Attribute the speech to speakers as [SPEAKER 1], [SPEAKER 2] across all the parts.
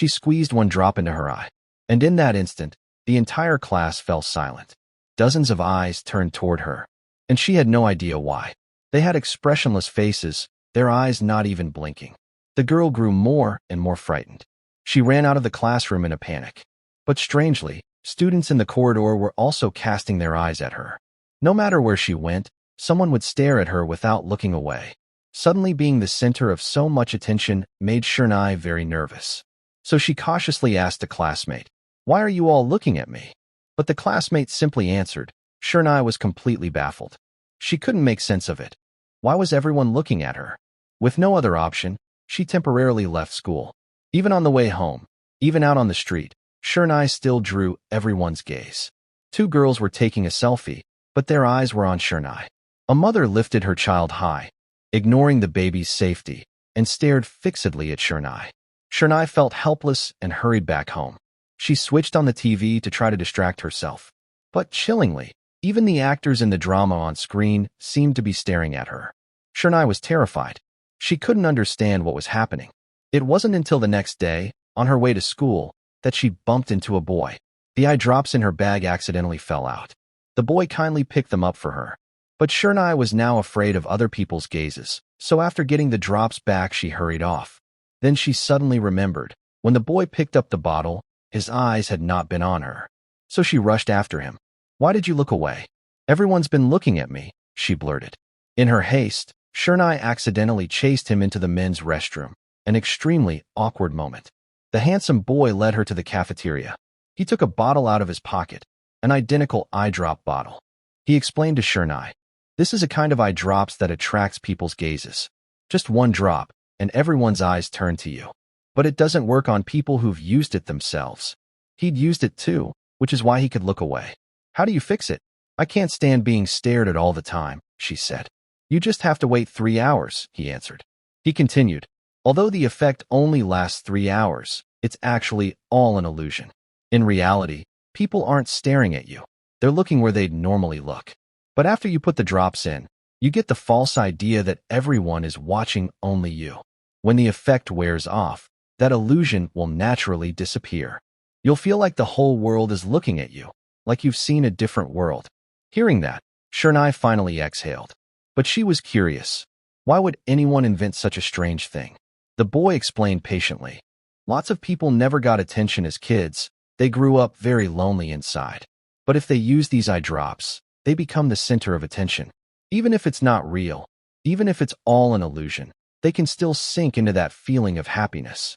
[SPEAKER 1] She squeezed one drop into her eye, and in that instant, the entire class fell silent. Dozens of eyes turned toward her, and she had no idea why. They had expressionless faces, their eyes not even blinking. The girl grew more and more frightened. She ran out of the classroom in a panic. But strangely, students in the corridor were also casting their eyes at her. No matter where she went, someone would stare at her without looking away. Suddenly being the center of so much attention made Shernai very nervous. So she cautiously asked a classmate, "Why are you all looking at me?" But the classmate simply answered. Shernai was completely baffled. She couldn't make sense of it. Why was everyone looking at her? With no other option, she temporarily left school. Even on the way home, even out on the street, Shernai still drew everyone's gaze. Two girls were taking a selfie, but their eyes were on Shernai. A mother lifted her child high, ignoring the baby's safety, and stared fixedly at Shernai. Shernai felt helpless and hurried back home. She switched on the TV to try to distract herself. But chillingly, even the actors in the drama on screen seemed to be staring at her. Shernai was terrified. She couldn't understand what was happening. It wasn't until the next day, on her way to school, that she bumped into a boy. The eye drops in her bag accidentally fell out. The boy kindly picked them up for her. But Shernai was now afraid of other people's gazes, so after getting the drops back she hurried off. Then she suddenly remembered, when the boy picked up the bottle, his eyes had not been on her. So she rushed after him. "Why did you look away?" "Everyone's been looking at me," she blurted. In her haste, Shernai accidentally chased him into the men's restroom, an extremely awkward moment. The handsome boy led her to the cafeteria. He took a bottle out of his pocket, an identical eye drop bottle. He explained to Shernai, "This is a kind of eye drops that attracts people's gazes. Just one drop, and everyone's eyes turn to you. But it doesn't work on people who've used it themselves." He'd used it too, which is why he could look away. "How do you fix it?" "I can't stand being stared at all the time," she said. "You just have to wait 3 hours," he answered. He continued, "Although the effect only lasts 3 hours, it's actually all an illusion. In reality, people aren't staring at you. They're looking where they'd normally look. But after you put the drops in, you get the false idea that everyone is watching only you. When the effect wears off, that illusion will naturally disappear. You'll feel like the whole world is looking at you, like you've seen a different world." Hearing that, Shernai finally exhaled. But she was curious. Why would anyone invent such a strange thing? The boy explained patiently. "Lots of people never got attention as kids. They grew up very lonely inside. But if they use these eye drops, they become the center of attention. Even if it's not real, even if it's all an illusion, they can still sink into that feeling of happiness."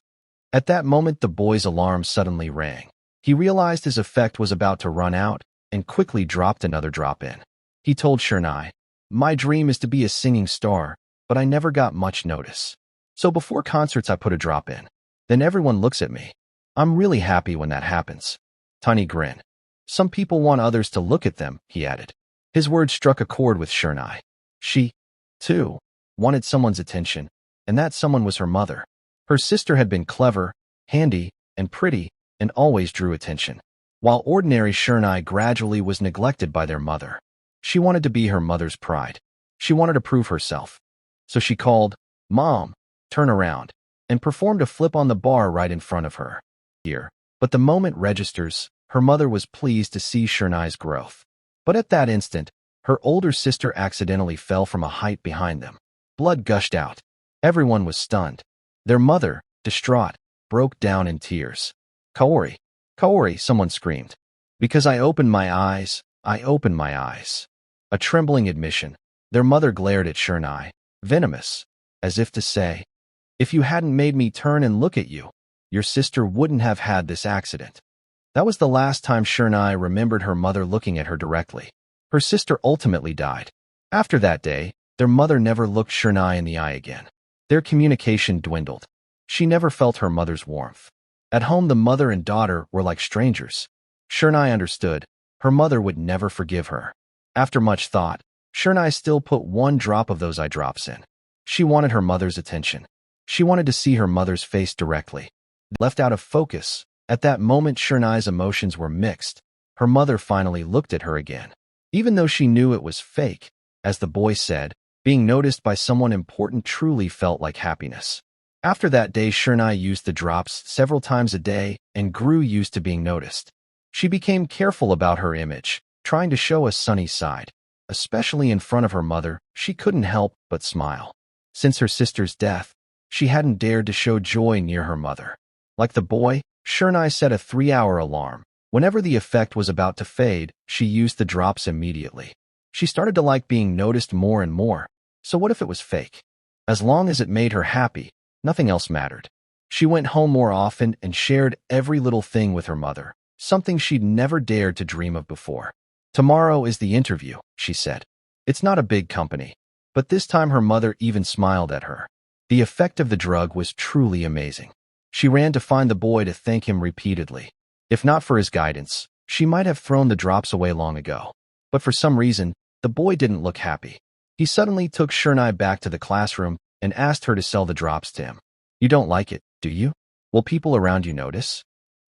[SPEAKER 1] At that moment, the boy's alarm suddenly rang. He realized his effect was about to run out and quickly dropped another drop in. He told Shernai, "My dream is to be a singing star, but I never got much notice. So before concerts I put a drop in. Then everyone looks at me. I'm really happy when that happens." Tiny grin. "Some people want others to look at them," he added. His words struck a chord with Shernai. She, too, wanted someone's attention, and that someone was her mother. Her sister had been clever, handy, and pretty, and always drew attention, while ordinary Shernai gradually was neglected by their mother. She wanted to be her mother's pride. She wanted to prove herself. So she called, "Mom, turn around," and performed a flip on the bar right in front of her. But the moment registers, her mother was pleased to see Shernai's growth. But at that instant, her older sister accidentally fell from a height behind them. Blood gushed out. Everyone was stunned. Their mother, distraught, broke down in tears. "Kaori, Kaori," someone screamed. "Because I opened my eyes, I opened my eyes." A trembling admission. Their mother glared at Shernai, venomous, as if to say, "If you hadn't made me turn and look at you, your sister wouldn't have had this accident." That was the last time Shernai remembered her mother looking at her directly. Her sister ultimately died. After that day, their mother never looked Shernai in the eye again. Their communication dwindled. She never felt her mother's warmth. At home, the mother and daughter were like strangers. Shernai understood. Her mother would never forgive her. After much thought, Shernai still put one drop of those eye drops in. She wanted her mother's attention. She wanted to see her mother's face directly. Left out of focus, at that moment Shernai's emotions were mixed. Her mother finally looked at her again. Even though she knew it was fake, as the boy said, being noticed by someone important truly felt like happiness. After that day, Shernai used the drops several times a day and grew used to being noticed. She became careful about her image, trying to show a sunny side. Especially in front of her mother, she couldn't help but smile. Since her sister's death, she hadn't dared to show joy near her mother. Like the boy, Shernai set a 3-hour alarm. Whenever the effect was about to fade, she used the drops immediately. She started to like being noticed more and more. So what if it was fake? As long as it made her happy, nothing else mattered. She went home more often and shared every little thing with her mother, something she'd never dared to dream of before. "Tomorrow is the interview," she said. "It's not a big company." But this time her mother even smiled at her. The effect of the drug was truly amazing. She ran to find the boy to thank him repeatedly. If not for his guidance, she might have thrown the drops away long ago. But for some reason, the boy didn't look happy. He suddenly took Shernai back to the classroom and asked her to sell the drops to him. "You don't like it, do you? Will people around you notice?"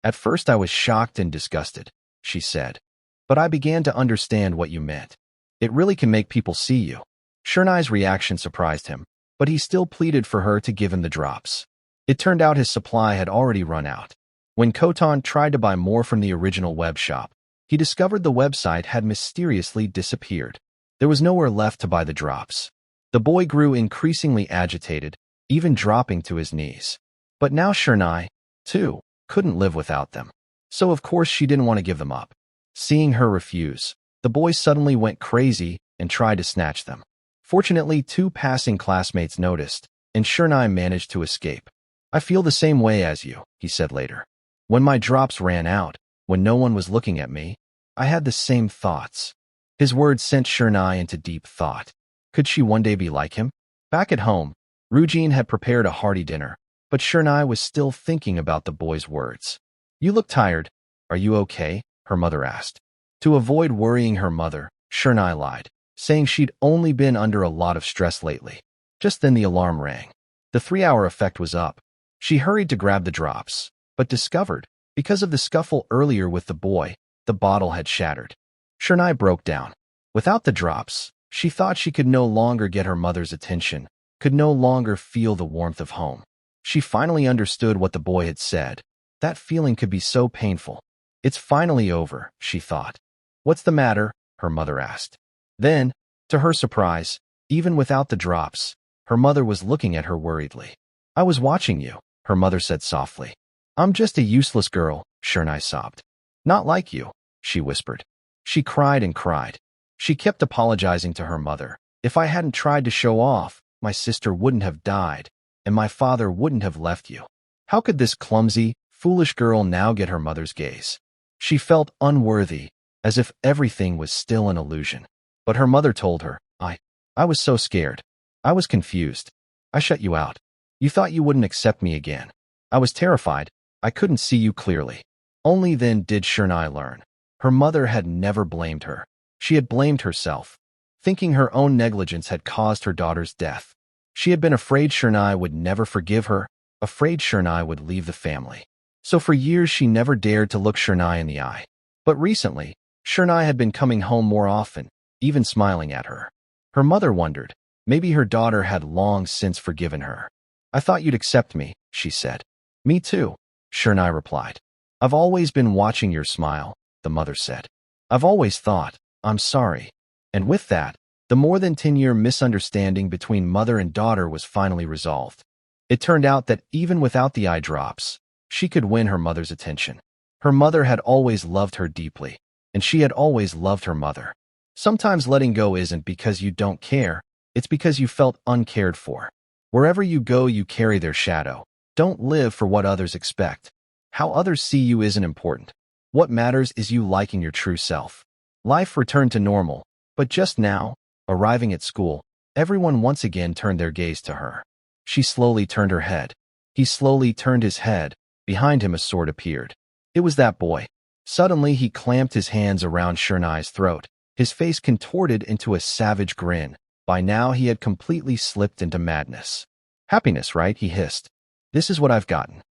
[SPEAKER 1] "At first I was shocked and disgusted," she said. "But I began to understand what you meant. It really can make people see you." Shernai's reaction surprised him, but he still pleaded for her to give him the drops. It turned out his supply had already run out. When Kotan tried to buy more from the original web shop, he discovered the website had mysteriously disappeared. There was nowhere left to buy the drops. The boy grew increasingly agitated, even dropping to his knees. But now Shernai, too, couldn't live without them. So of course she didn't want to give them up. Seeing her refuse, the boy suddenly went crazy and tried to snatch them. Fortunately, 2 passing classmates noticed, and Shernai managed to escape. "I feel the same way as you," he said later. "When my drops ran out, when no one was looking at me, I had the same thoughts." His words sent Shernai into deep thought. Could she one day be like him? Back at home, Rujin had prepared a hearty dinner, but Shernai was still thinking about the boy's words. "You look tired. Are you okay?" her mother asked. To avoid worrying her mother, Shernai lied, saying she'd only been under a lot of stress lately. Just then the alarm rang. The 3-hour effect was up. She hurried to grab the drops, but discovered, because of the scuffle earlier with the boy, the bottle had shattered. Shernai broke down. Without the drops, she thought she could no longer get her mother's attention, could no longer feel the warmth of home. She finally understood what the boy had said. That feeling could be so painful. "It's finally over," she thought. "What's the matter?" her mother asked. Then, to her surprise, even without the drops, her mother was looking at her worriedly. "I was watching you," her mother said softly. "I'm just a useless girl," Shernai sobbed. "Not like you," she whispered. She cried and cried. She kept apologizing to her mother. "If I hadn't tried to show off, my sister wouldn't have died, and my father wouldn't have left you. How could this clumsy, foolish girl now get her mother's gaze?" She felt unworthy, as if everything was still an illusion. But her mother told her, I was so scared. I was confused. I shut you out. You thought you wouldn't accept me again. I was terrified. I couldn't see you clearly." Only then did Shernai learn. Her mother had never blamed her. She had blamed herself, thinking her own negligence had caused her daughter's death. She had been afraid Shernai would never forgive her, afraid Shernai would leave the family. So for years she never dared to look Shernai in the eye. But recently, Shernai had been coming home more often, even smiling at her. Her mother wondered, maybe her daughter had long since forgiven her. "I thought you'd accept me," she said. "Me too," Shernai replied. "I've always been watching your smile," the mother said. "I've always thought, I'm sorry." And with that, the more than 10-year misunderstanding between mother and daughter was finally resolved. It turned out that even without the eye drops, she could win her mother's attention. Her mother had always loved her deeply, and she had always loved her mother. Sometimes letting go isn't because you don't care, it's because you felt uncared for. Wherever you go, you carry their shadow. Don't live for what others expect. How others see you isn't important. What matters is you liking your true self. Life returned to normal, but just now, arriving at school, everyone once again turned their gaze to her. She slowly turned her head. He slowly turned his head. Behind him a sword appeared. It was that boy. Suddenly he clamped his hands around Shernai's throat. His face contorted into a savage grin. By now he had completely slipped into madness. "Happiness, right?" he hissed. "This is what I've gotten.